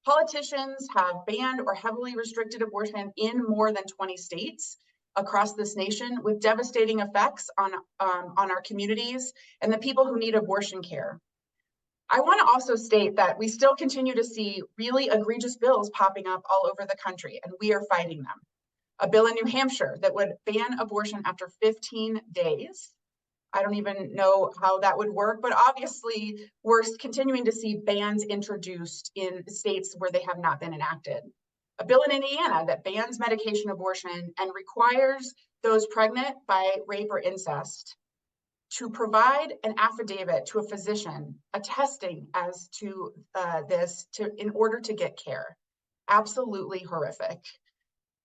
[SPEAKER 4] Politicians have banned or heavily restricted abortion in more than 20 states across this nation, with devastating effects on our communities and the people who need abortion care. I want to also state that we still continue to see really egregious bills popping up all over the country, and we are fighting them. A bill in New Hampshire that would ban abortion after 15 days. I don't even know how that would work, but obviously we're continuing to see bans introduced in states where they have not been enacted. A bill in Indiana that bans medication abortion and requires those pregnant by rape or incest to provide an affidavit to a physician attesting as to in order to get care. Absolutely horrific.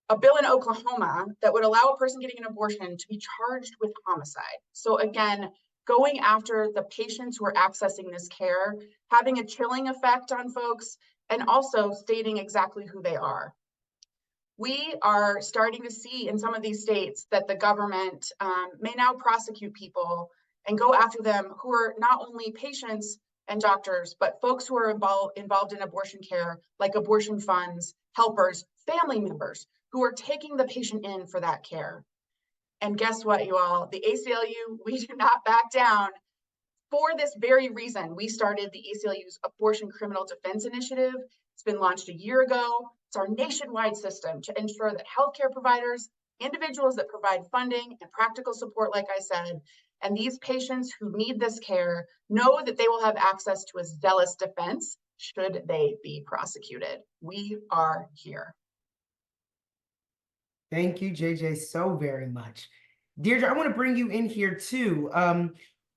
[SPEAKER 4] A bill in Oklahoma that would allow a person getting an abortion to be charged with homicide. So again, going after the patients who are accessing this care, having a chilling effect on folks, and also stating exactly who they are. We are starting to see in some of these states that the government may now prosecute people and go after them who are not only patients and doctors, but folks who are involved in abortion care, like abortion funds, helpers, family members who are taking the patient in for that care. And guess what, you all? The ACLU, we do not back down. For this very reason, we started the ACLU's Abortion Criminal Defense Initiative. It's been launched a year ago. It's our nationwide system to ensure that healthcare providers, individuals that provide funding and practical support, like I said, and these patients who need this care know that they will have access to a zealous defense should they be prosecuted. We are here.
[SPEAKER 1] Thank you, JJ, so very much. Deirdre, I want to bring you in here too.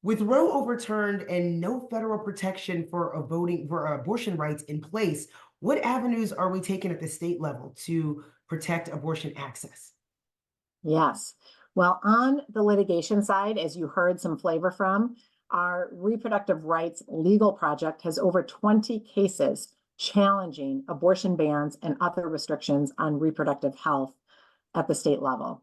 [SPEAKER 1] With Roe overturned and no federal protection for abortion rights in place, what avenues are we taking at the state level to protect abortion access?
[SPEAKER 2] Yes. Well, on the litigation side, as you heard some flavor from, our reproductive rights legal project has over 20 cases challenging abortion bans and other restrictions on reproductive health at the state level.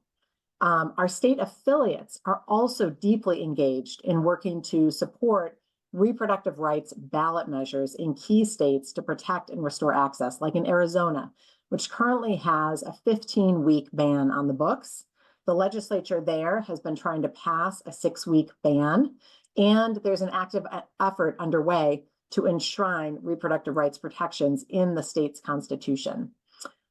[SPEAKER 2] Our state affiliates are also deeply engaged in working to support reproductive rights ballot measures in key states to protect and restore access, like in Arizona, which currently has a 15-week ban on the books. The legislature there has been trying to pass a 6-week ban, and there's an active effort underway to enshrine reproductive rights protections in the state's constitution.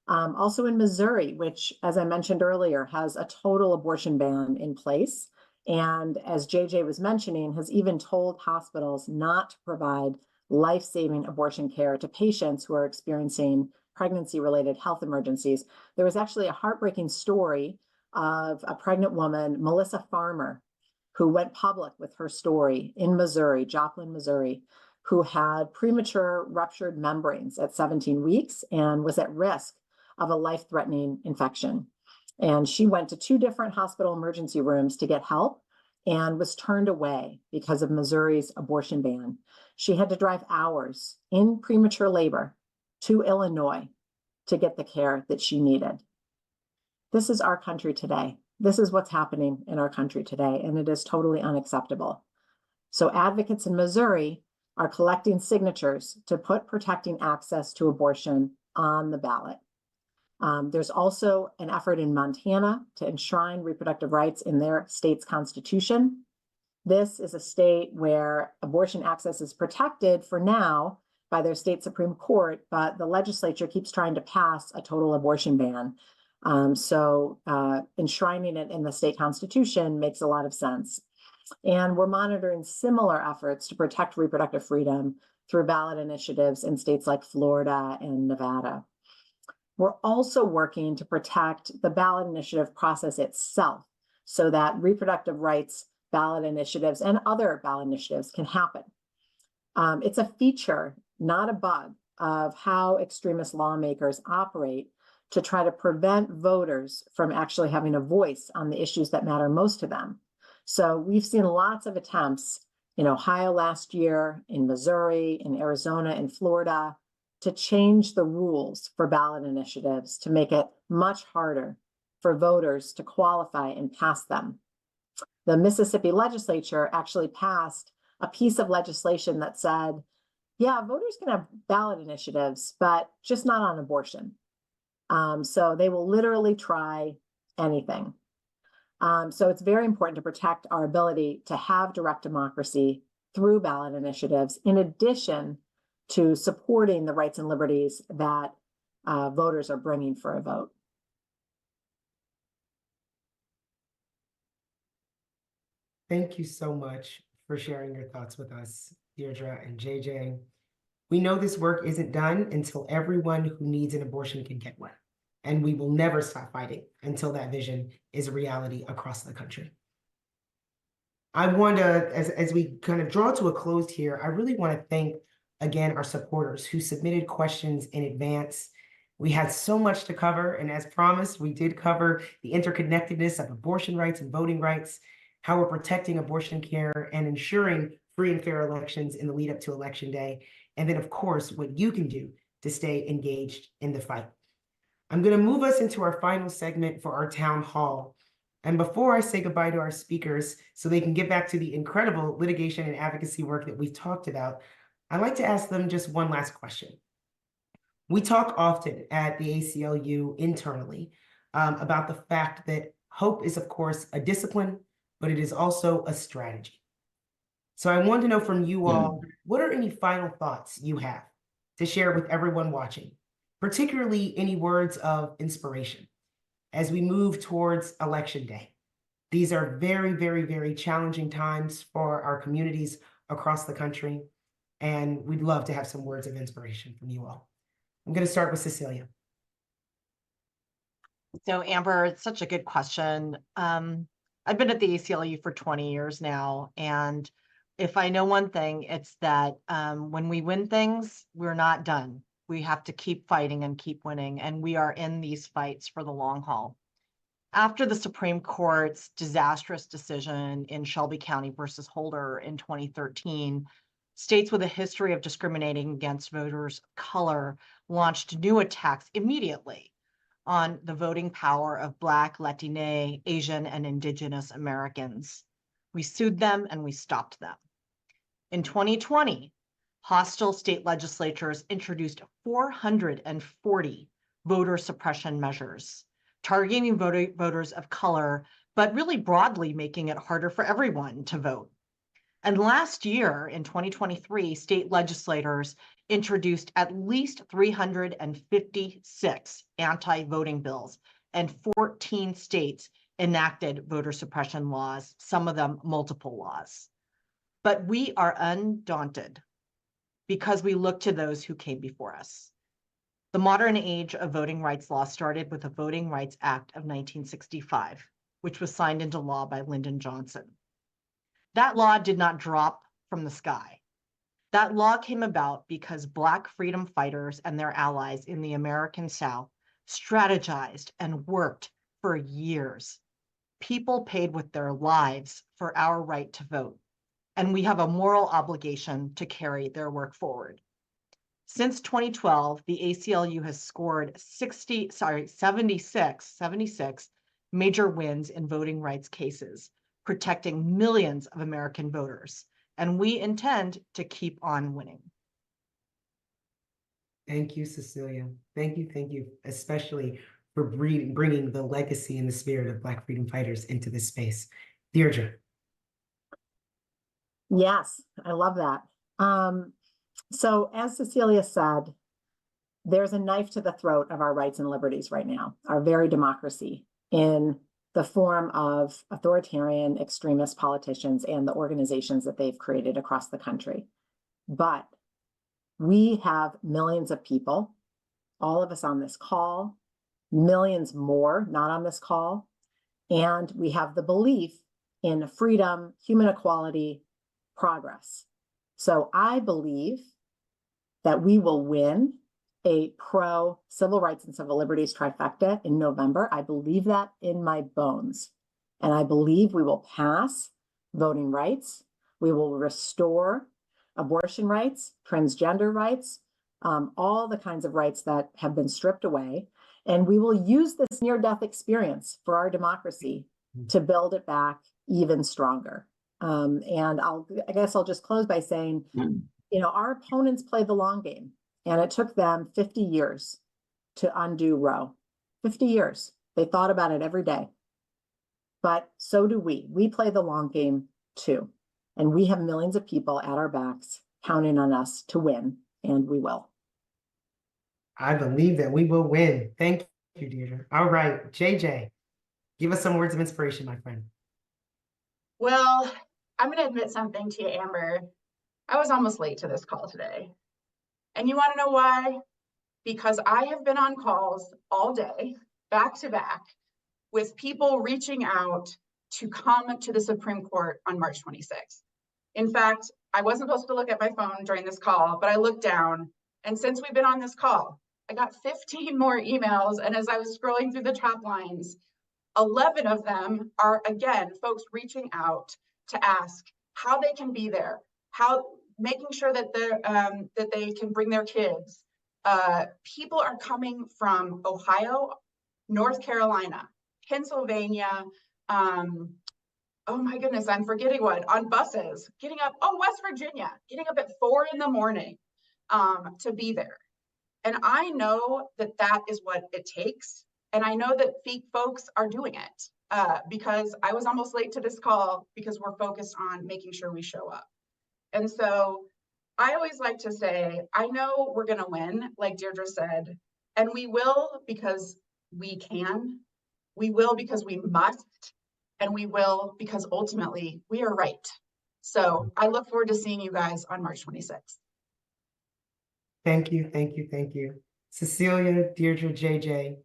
[SPEAKER 2] Also in Missouri, which, as I mentioned earlier, has a total abortion ban in place. And as JJ was mentioning, has even told hospitals not to provide life-saving abortion care to patients who are experiencing pregnancy-related health emergencies. There was actually a heartbreaking story of a pregnant woman, Melissa Farmer, who went public with her story in Missouri, Joplin, Missouri, who had premature ruptured membranes at 17 weeks and was at risk of a life-threatening infection. And she went to 2 different hospital emergency rooms to get help and was turned away because of Missouri's abortion ban. She had to drive hours in premature labor to Illinois to get the care that she needed. This is our country today. This is what's happening in our country today, and it is totally unacceptable. So advocates in Missouri are collecting signatures to put protecting access to abortion on the ballot. There's also an effort in Montana to enshrine reproductive rights in their state's constitution. This is a state where abortion access is protected for now by their state Supreme Court, but the legislature keeps trying to pass a total abortion ban. So enshrining it in the state constitution makes a lot of sense. And we're monitoring similar efforts to protect reproductive freedom through ballot initiatives in states like Florida and Nevada. We're also working to protect the ballot initiative process itself so that reproductive rights ballot initiatives and other ballot initiatives can happen. It's a feature, not a bug, of how extremist lawmakers operate to try to prevent voters from actually having a voice on the issues that matter most to them. So we've seen lots of attempts in Ohio last year, in Missouri, in Arizona, in Florida, to change the rules for ballot initiatives to make it much harder for voters to qualify and pass them. The Mississippi legislature actually passed a piece of legislation that said, yeah, voters can have ballot initiatives, but just not on abortion. So they will literally try anything. So it's very important to protect our ability to have direct democracy through ballot initiatives, in addition to supporting the rights and liberties that voters are bringing for a vote.
[SPEAKER 1] Thank you so much for sharing your thoughts with us, Deirdre and JJ. We know this work isn't done until everyone who needs an abortion can get one. And we will never stop fighting until that vision is a reality across the country. I want to, as we kind of draw to a close here, I really want to thank again our supporters who submitted questions in advance. We had so much to cover, and as promised, we did cover the interconnectedness of abortion rights and voting rights, how we're protecting abortion care and ensuring free and fair elections in the lead up to Election Day, and then of course, what you can do to stay engaged in the fight. I'm going to move us into our final segment for our town hall. And before I say goodbye to our speakers so they can get back to the incredible litigation and advocacy work that we've talked about, I'd like to ask them just one last question. We talk often at the ACLU internally about the fact that hope is, of course, a discipline, but it is also a strategy. So I want to know from you all, what are any final thoughts you have to share with everyone watching? Particularly any words of inspiration as we move towards Election Day. These are very, very, very challenging times for our communities across the country, and we'd love to have some words of inspiration from you all. I'm going to start with Cecilia.
[SPEAKER 3] So Amber, it's such a good question. I've been at the ACLU for 20 years now, and if I know one thing, it's that when we win things, we're not done. We have to keep fighting and keep winning, and we are in these fights for the long haul. After the Supreme Court's disastrous decision in Shelby County versus Holder in 2013, states with a history of discriminating against voters of color launched new attacks immediately on the voting power of Black, Latina, Asian, and Indigenous Americans. We sued them and we stopped them. In 2020, hostile state legislatures introduced 440 voter suppression measures, targeting voters of color, but really broadly making it harder for everyone to vote. And last year, in 2023, state legislators introduced at least 356 anti-voting bills, and 14 states enacted voter suppression laws, some of them multiple laws. But we are undaunted, because we look to those who came before us. The modern age of voting rights law started with the Voting Rights Act of 1965, which was signed into law by Lyndon Johnson. That law did not drop from the sky. That law came about because Black freedom fighters and their allies in the American South strategized and worked for years. People paid with their lives for our right to vote, and we have a moral obligation to carry their work forward. Since 2012, the ACLU has scored 76 major wins in voting rights cases, protecting millions of American voters, and we intend to keep on winning.
[SPEAKER 1] Thank you, Cecilia. Thank you, especially for bringing the legacy and the spirit of Black freedom fighters into this space. Deirdre.
[SPEAKER 2] Yes, I love that. So as Cecilia said, there's a knife to the throat of our rights and liberties right now, our very democracy, in the form of authoritarian extremist politicians and the organizations that they've created across the country. But we have millions of people, all of us on this call, millions more not on this call, and we have the belief in freedom, human equality, progress. So I believe that we will win a pro civil rights and civil liberties trifecta in November. I believe that in my bones. And I believe we will pass voting rights. We will restore abortion rights, transgender rights, all the kinds of rights that have been stripped away. And we will use this near-death experience for our democracy to build it back even stronger. And I guess I'll just close by saying, our opponents play the long game, and it took them 50 years to undo Roe. 50 years. They thought about it every day. But so do we. We play the long game too. And we have millions of people at our backs counting on us to win, and we will.
[SPEAKER 1] I believe that we will win. Thank you, Deirdre. All right, JJ, give us some words of inspiration, my friend.
[SPEAKER 4] Well, I'm going to admit something to you, Amber. I was almost late to this call today. And you want to know why? Because I have been on calls all day, back to back, with people reaching out to come to the Supreme Court on March 26th. In fact, I wasn't supposed to look at my phone during this call, but I looked down, and since we've been on this call, I got 15 more emails, and as I was scrolling through the top lines, 11 of them are, again, folks reaching out to ask how they can be there, making sure that that they can bring their kids. People are coming from Ohio, North Carolina, Pennsylvania, oh my goodness, I'm forgetting what, on buses, West Virginia, getting up at 4 a.m. To be there. And I know that that is what it takes. And I know that folks are doing it because I was almost late to this call because we're focused on making sure we show up. And so I always like to say, I know we're going to win, like Deirdre said, and we will because we can, we will because we must, and we will because ultimately we are right. So I look forward to seeing you guys on March 26th.
[SPEAKER 1] Thank you. Cecilia, Deirdre, JJ,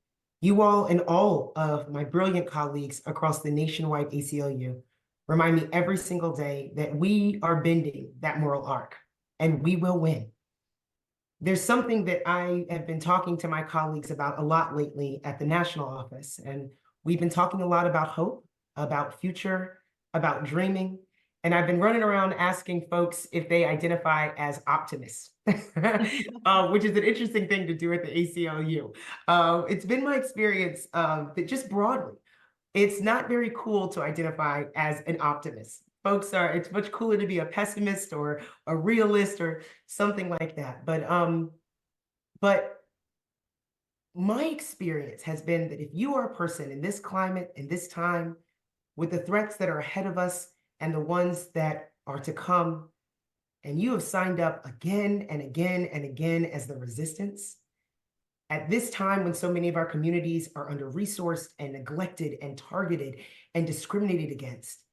[SPEAKER 1] you all and all of my brilliant colleagues across the nationwide ACLU remind me every single day that we are bending that moral arc and we will win. There's something that I have been talking to my colleagues about a lot lately at the national office, and we've been talking a lot about hope, about future, about dreaming. And I've been running around asking folks if they identify as optimists, which is an interesting thing to do at the ACLU. It's been my experience that just broadly, it's not very cool to identify as an optimist. Folks it's much cooler to be a pessimist or a realist or something like that. But my experience has been that if you are a person in this climate, in this time, with the threats that are ahead of us and the ones that are to come, and you have signed up again and again and again as the resistance, at this time when so many of our communities are under-resourced and neglected and targeted and discriminated against,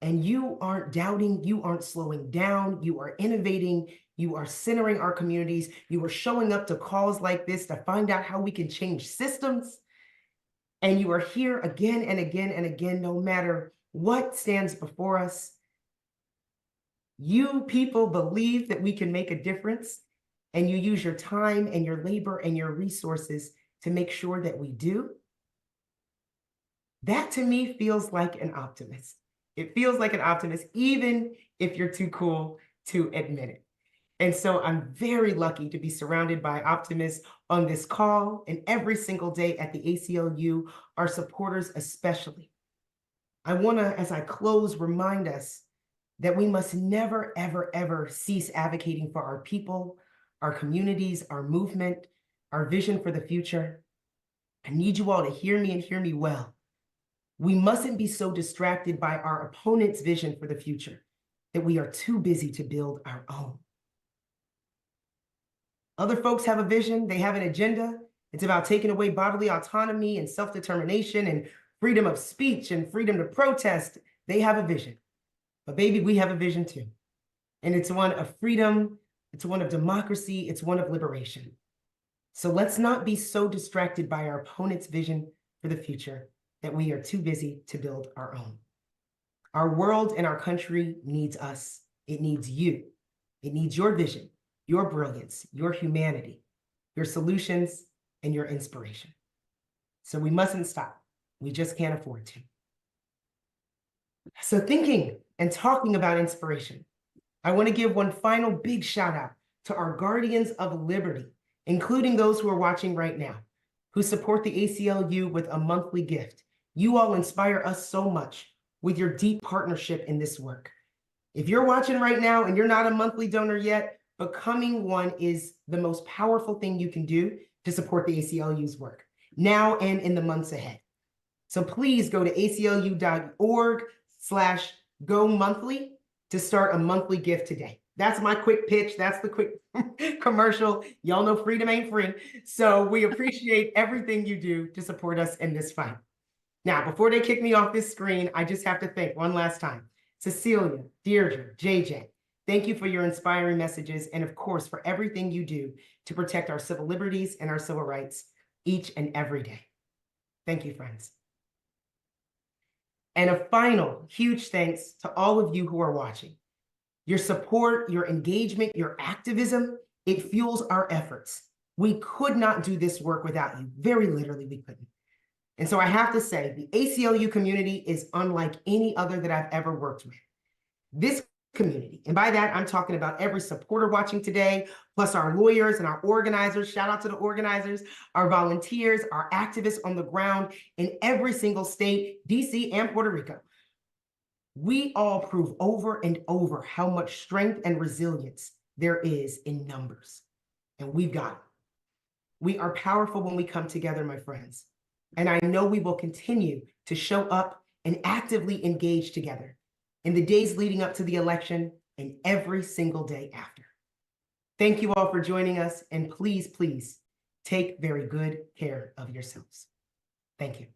[SPEAKER 1] And you aren't doubting, you aren't slowing down, you are innovating, you are centering our communities, you are showing up to calls like this to find out how we can change systems. And you are here again and again and again, no matter what stands before us. You people believe that we can make a difference, and you use your time and your labor and your resources to make sure that we do. That to me feels like an optimist. It feels like an optimist, even if you're too cool to admit it. And so I'm very lucky to be surrounded by optimists on this call and every single day at the ACLU, our supporters especially. I want to, as I close, remind us that we must never, ever, ever cease advocating for our people, our communities, our movement, our vision for the future. I need you all to hear me and hear me well. We mustn't be so distracted by our opponent's vision for the future that we are too busy to build our own. Other folks have a vision, they have an agenda. It's about taking away bodily autonomy and self-determination and freedom of speech and freedom to protest. They have a vision. But baby, we have a vision too. And it's one of freedom, it's one of democracy, it's one of liberation. So let's not be so distracted by our opponent's vision for the future that we are too busy to build our own. Our world and our country needs us. It needs you. It needs your vision, your brilliance, your humanity, your solutions, and your inspiration. So we mustn't stop. We just can't afford to. So thinking and talking about inspiration, I want to give one final big shout out to our guardians of liberty, including those who are watching right now, who support the ACLU with a monthly gift. You all inspire us so much with your deep partnership in this work. If you're watching right now and you're not a monthly donor yet, becoming one is the most powerful thing you can do to support the ACLU's work now and in the months ahead. So please go to aclu.org/go monthly to start a monthly gift today. That's my quick pitch. That's the quick commercial. Y'all know freedom ain't free. So we appreciate everything you do to support us in this fight. Now, before they kick me off this screen, I just have to thank one last time, Cecilia, Deirdre, JJ. Thank you for your inspiring messages and of course, for everything you do to protect our civil liberties and our civil rights each and every day. Thank you, friends. And a final huge thanks to all of you who are watching. Your support, your engagement, your activism, it fuels our efforts. We could not do this work without you. Very literally, we couldn't. And so I have to say, the ACLU community is unlike any other that I've ever worked with. This community, and by that, I'm talking about every supporter watching today, plus our lawyers and our organizers, shout out to the organizers, our volunteers, our activists on the ground in every single state, DC and Puerto Rico. We all prove over and over how much strength and resilience there is in numbers, and we've got it. We are powerful when we come together, my friends. And I know we will continue to show up and actively engage together in the days leading up to the election and every single day after. Thank you all for joining us, and please, please take very good care of yourselves. Thank you.